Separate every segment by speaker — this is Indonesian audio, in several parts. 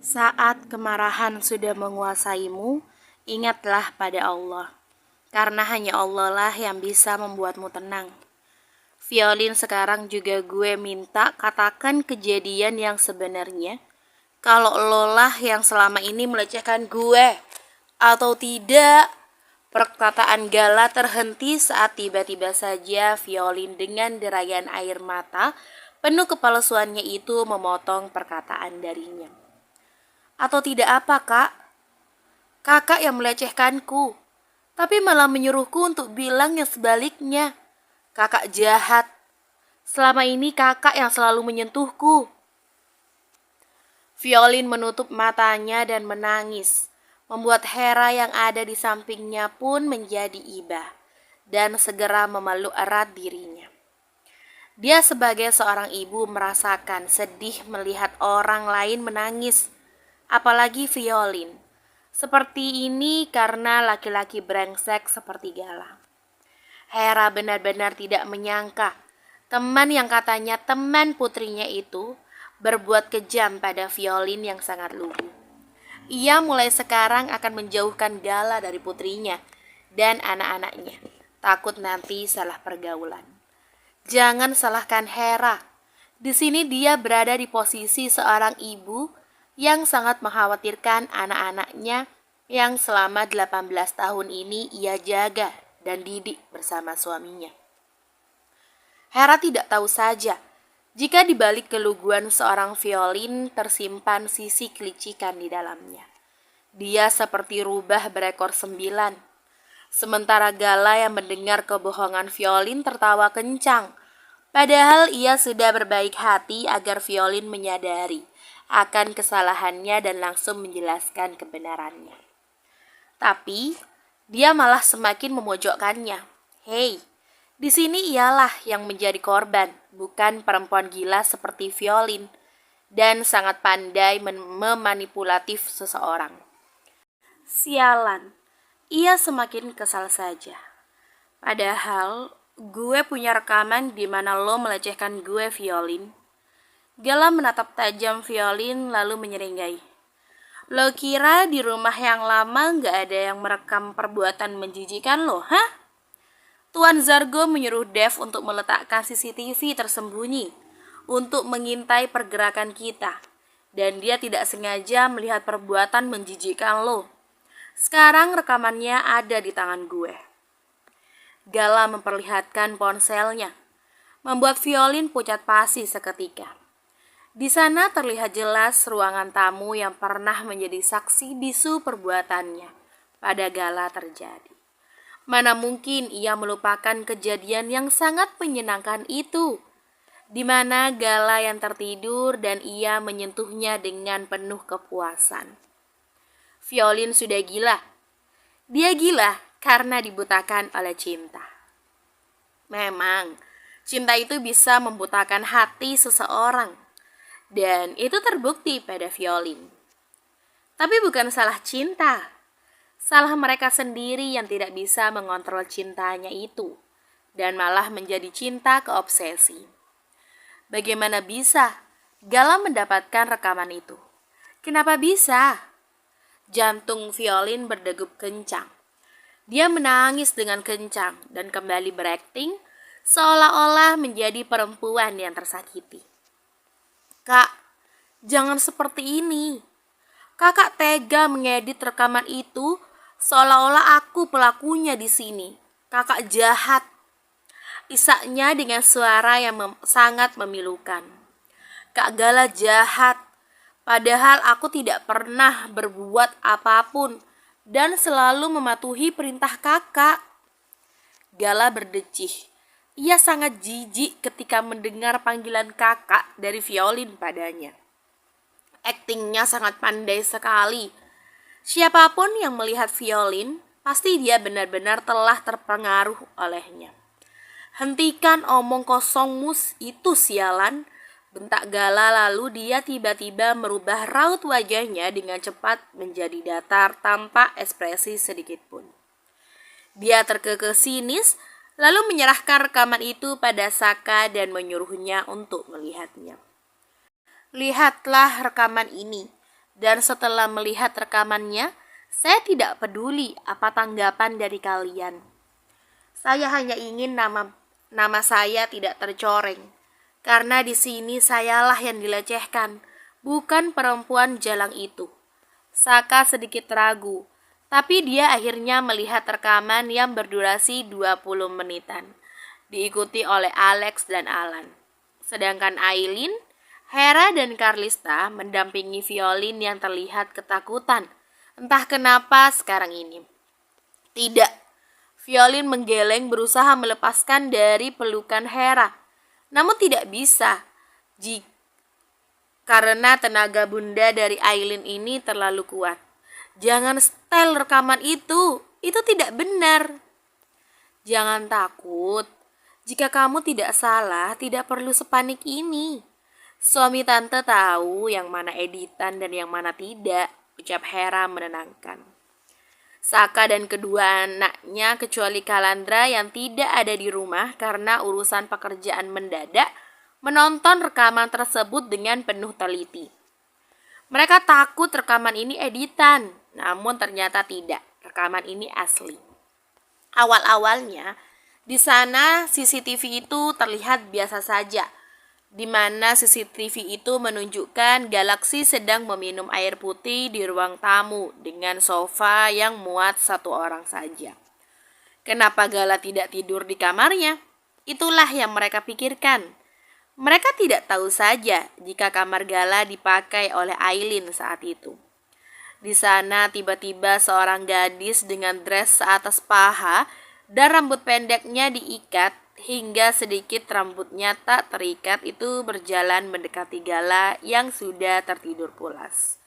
Speaker 1: Saat kemarahan sudah menguasaimu, ingatlah pada Allah, karena hanya Allah lah yang bisa membuatmu tenang. Violin, sekarang juga gue minta katakan kejadian yang sebenarnya. Kalau lo lah yang selama ini melecehkan gue, atau tidak. Perkataan Gala terhenti saat tiba-tiba saja Violin dengan derayan air mata penuh kepalsuannya itu memotong perkataan darinya. Atau tidak apa, Kak? Kakak yang melecehkanku, tapi malah menyuruhku untuk bilang yang sebaliknya. Kakak jahat. Selama ini kakak yang selalu menyentuhku. Violin menutup matanya dan menangis, membuat Hera yang ada di sampingnya pun menjadi iba dan segera memeluk erat dirinya. Dia sebagai seorang ibu merasakan sedih melihat orang lain menangis, apalagi Violin. Seperti ini karena laki-laki brengsek seperti Gala. Hera benar-benar tidak menyangka teman yang katanya teman putrinya itu berbuat kejam pada Violin yang sangat lugu. Ia mulai sekarang akan menjauhkan Gala dari putrinya dan anak-anaknya, takut nanti salah pergaulan. Jangan salahkan Hera. Di sini dia berada di posisi seorang ibu yang sangat mengkhawatirkan anak-anaknya yang selama 18 tahun ini ia jaga dan didik bersama suaminya. Hera tidak tahu saja jika di balik keluguan seorang Violin tersimpan sisi kelicikan di dalamnya. Dia seperti rubah berekor 9. Sementara Gala yang mendengar kebohongan Violin tertawa kencang. Padahal ia sudah berbaik hati agar Violin menyadari akan kesalahannya dan langsung menjelaskan kebenarannya. Tapi dia malah semakin memojokkannya. Hei, di sini ialah yang menjadi korban, bukan perempuan gila seperti Violin, dan sangat pandai memanipulatif seseorang. Sialan, ia semakin kesal saja. Padahal gue punya rekaman di mana lo melecehkan gue, Violin. Gala menatap tajam Violin lalu menyeringai. Lo kira di rumah yang lama gak ada yang merekam perbuatan menjijikan lo, hah? Tuan Zargo menyuruh Dev untuk meletakkan CCTV tersembunyi untuk mengintai pergerakan kita. Dan dia tidak sengaja melihat perbuatan menjijikkan lo. Sekarang rekamannya ada di tangan gue. Gala memperlihatkan ponselnya, membuat Violin pucat pasi seketika. Di sana terlihat jelas ruangan tamu yang pernah menjadi saksi bisu perbuatannya pada Gala terjadi. Mana mungkin ia melupakan kejadian yang sangat menyenangkan itu, di mana Gala yang tertidur dan ia menyentuhnya dengan penuh kepuasan. Violin sudah gila. Dia gila karena dibutakan oleh cinta. Memang, cinta itu bisa membutakan hati seseorang. Dan itu terbukti pada Violin. Tapi bukan salah cinta. Salah mereka sendiri yang tidak bisa mengontrol cintanya itu. Dan malah menjadi cinta ke obsesi. Bagaimana bisa Gala mendapatkan rekaman itu? Kenapa bisa? Jantung Violin berdegup kencang. Dia menangis dengan kencang dan kembali berakting seolah-olah menjadi perempuan yang tersakiti. Kak, jangan seperti ini. Kakak tega mengedit rekaman itu seolah-olah aku pelakunya di sini. Kakak jahat. Isaknya dengan suara yang sangat memilukan. Kak Gala jahat. Padahal aku tidak pernah berbuat apapun dan selalu mematuhi perintah kakak. Gala berdecih. Ia sangat jijik ketika mendengar panggilan kakak dari Violin padanya. Aktingnya sangat pandai sekali. Siapapun yang melihat Violin, pasti dia benar-benar telah terpengaruh olehnya. Hentikan omong kosongmu itu, sialan, bentak Gala, lalu dia tiba-tiba merubah raut wajahnya dengan cepat menjadi datar tanpa ekspresi sedikit pun. Dia terkekeh sinis, lalu menyerahkan rekaman itu pada Saka dan menyuruhnya untuk melihatnya. Lihatlah rekaman ini Dan setelah melihat rekamannya, saya tidak peduli apa tanggapan dari kalian. Saya hanya ingin nama saya tidak tercoreng. Karena di sini sayalah yang dilecehkan, bukan perempuan jalang itu. Saka sedikit ragu, tapi dia akhirnya melihat rekaman yang berdurasi 20 menitan, diikuti oleh Alex dan Alan. Sedangkan Aileen, Hera dan Carlista mendampingi Violin yang terlihat ketakutan. Entah kenapa sekarang ini. Tidak, Violin menggeleng berusaha melepaskan dari pelukan Hera. Namun tidak bisa, karena tenaga bunda dari Aileen ini terlalu kuat. Jangan setel rekaman itu tidak benar. Jangan takut, jika kamu tidak salah, tidak perlu sepanik ini. Suami tante tahu yang mana editan dan yang mana tidak, ucap Hera menenangkan. Saka dan kedua anaknya kecuali Kalandra yang tidak ada di rumah karena urusan pekerjaan mendadak, menonton rekaman tersebut dengan penuh teliti. Mereka takut rekaman ini editan, namun ternyata tidak. Rekaman ini asli. Awal-awalnya, di sana CCTV itu terlihat biasa saja, di mana CCTV itu menunjukkan Galaksi sedang meminum air putih di ruang tamu dengan sofa yang muat satu orang saja. Kenapa Gala tidak tidur di kamarnya? Itulah yang mereka pikirkan. Mereka tidak tahu saja jika kamar Gala dipakai oleh Aileen saat itu. Di sana tiba-tiba seorang gadis dengan dress seatas paha dan rambut pendeknya diikat hingga sedikit rambutnya tak terikat itu berjalan mendekati Gala yang sudah tertidur pulas.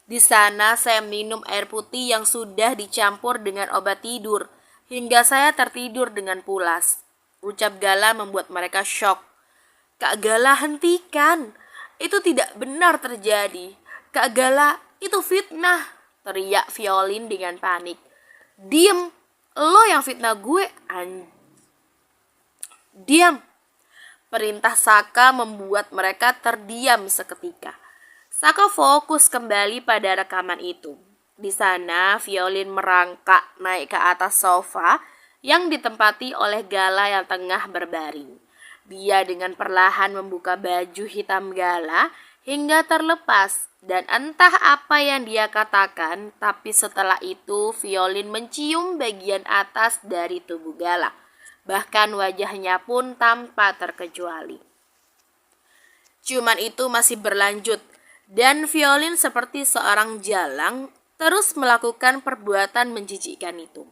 Speaker 1: Di sana saya minum air putih yang sudah dicampur dengan obat tidur hingga saya tertidur dengan pulas. Ucap Gala membuat mereka syok. Kak Gala, hentikan. Itu tidak benar terjadi. Kak Gala, itu fitnah, teriak Violin dengan panik. Diam, lo yang fitnah gue, Diam. Perintah Saka membuat mereka terdiam seketika. Saka fokus kembali pada rekaman itu. Di sana Violin merangkak naik ke atas sofa yang ditempati oleh Gala yang tengah berbaring. Dia dengan perlahan membuka baju hitam Gala hingga terlepas dan entah apa yang dia katakan, tapi setelah itu Violin mencium bagian atas dari tubuh Gala. Bahkan wajahnya pun tanpa terkecuali. Ciuman itu masih berlanjut dan Violin seperti seorang jalang terus melakukan perbuatan menjijikkan itu.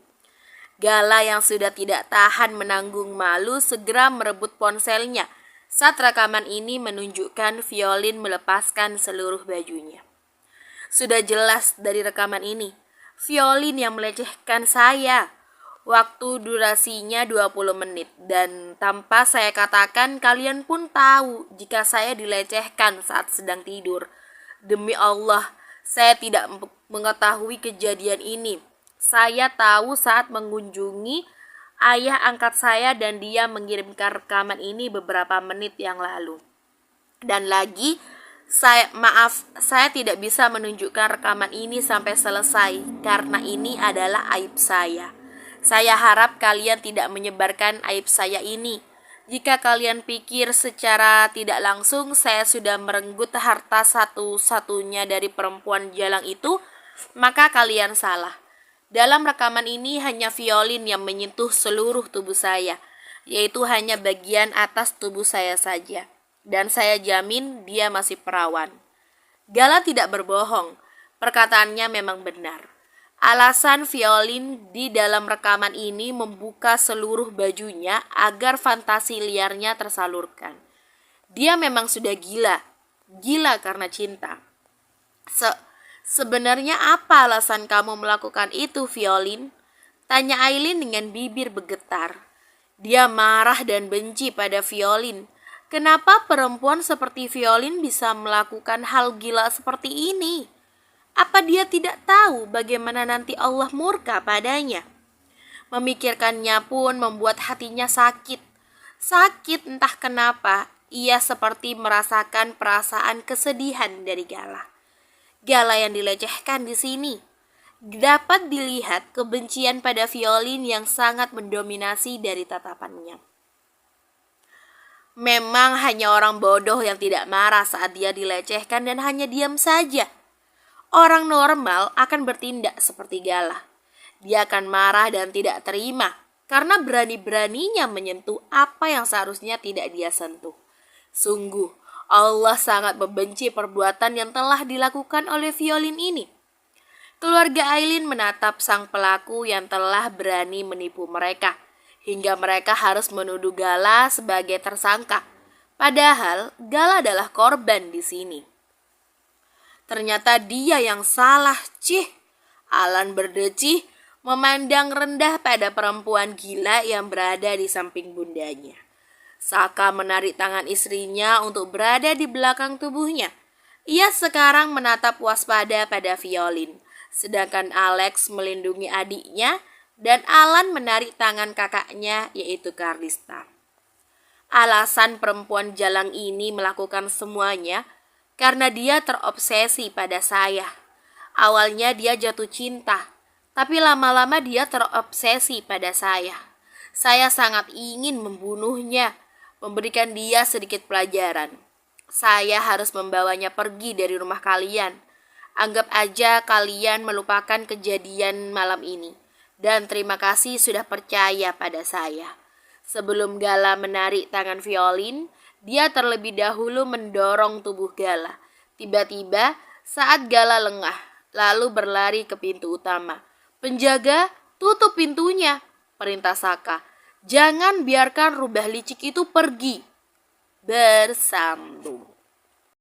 Speaker 1: Gala yang sudah tidak tahan menanggung malu segera merebut ponselnya saat rekaman ini menunjukkan Violin melepaskan seluruh bajunya. Sudah jelas dari rekaman ini, Violin yang melecehkan saya. Waktu durasinya 20 menit dan tanpa saya katakan kalian pun tahu jika saya dilecehkan saat sedang tidur. Demi Allah, saya tidak mengetahui kejadian ini. Saya tahu saat mengunjungi ayah angkat saya dan dia mengirimkan rekaman ini beberapa menit yang lalu. Dan lagi, saya tidak bisa menunjukkan rekaman ini sampai selesai karena ini adalah aib saya. Saya harap kalian tidak menyebarkan aib saya ini. Jika kalian pikir secara tidak langsung saya sudah merenggut harta satu-satunya dari perempuan jalang itu, maka kalian salah. Dalam rekaman ini hanya Violin yang menyentuh seluruh tubuh saya, yaitu hanya bagian atas tubuh saya saja. Dan saya jamin dia masih perawan. Gala tidak berbohong, perkataannya memang benar. Alasan Violin di dalam rekaman ini membuka seluruh bajunya agar fantasi liarnya tersalurkan. Dia memang sudah gila karena cinta. Sebenarnya apa alasan kamu melakukan itu, Violin? Tanya Aileen dengan bibir bergetar. Dia marah dan benci pada Violin. Kenapa perempuan seperti Violin bisa melakukan hal gila seperti ini? Apa dia tidak tahu bagaimana nanti Allah murka padanya? Memikirkannya pun membuat hatinya sakit. Sakit entah kenapa, ia seperti merasakan perasaan kesedihan dari Gala. Gala yang dilecehkan di sini. Dapat dilihat kebencian pada Violin yang sangat mendominasi dari tatapannya. Memang hanya orang bodoh yang tidak marah saat dia dilecehkan dan hanya diam saja. Orang normal akan bertindak seperti Gala. Dia akan marah dan tidak terima karena berani-beraninya menyentuh apa yang seharusnya tidak dia sentuh. Sungguh, Allah sangat membenci perbuatan yang telah dilakukan oleh Violin ini. Keluarga Aileen menatap sang pelaku yang telah berani menipu mereka, hingga mereka harus menuduh Gala sebagai tersangka. Padahal Gala adalah korban di sini. Ternyata dia yang salah, cih. Alan berdecih, memandang rendah pada perempuan gila yang berada di samping bundanya. Saka menarik tangan istrinya untuk berada di belakang tubuhnya. Ia sekarang menatap waspada pada Violin. Sedangkan Alex melindungi adiknya dan Alan menarik tangan kakaknya yaitu Karlista. Alasan perempuan jalang ini melakukan semuanya karena dia terobsesi pada saya. Awalnya dia jatuh cinta, tapi lama-lama dia terobsesi pada saya. Saya sangat ingin membunuhnya, memberikan dia sedikit pelajaran. Saya harus membawanya pergi dari rumah kalian. Anggap aja kalian melupakan kejadian malam ini. Dan terima kasih sudah percaya pada saya. Sebelum Gala menarik tangan Violin, dia terlebih dahulu mendorong tubuh Gala. Tiba-tiba saat Gala lengah, lalu berlari ke pintu utama. Penjaga, tutup pintunya, perintah Saka. Jangan biarkan rubah licik itu pergi. Bersambung.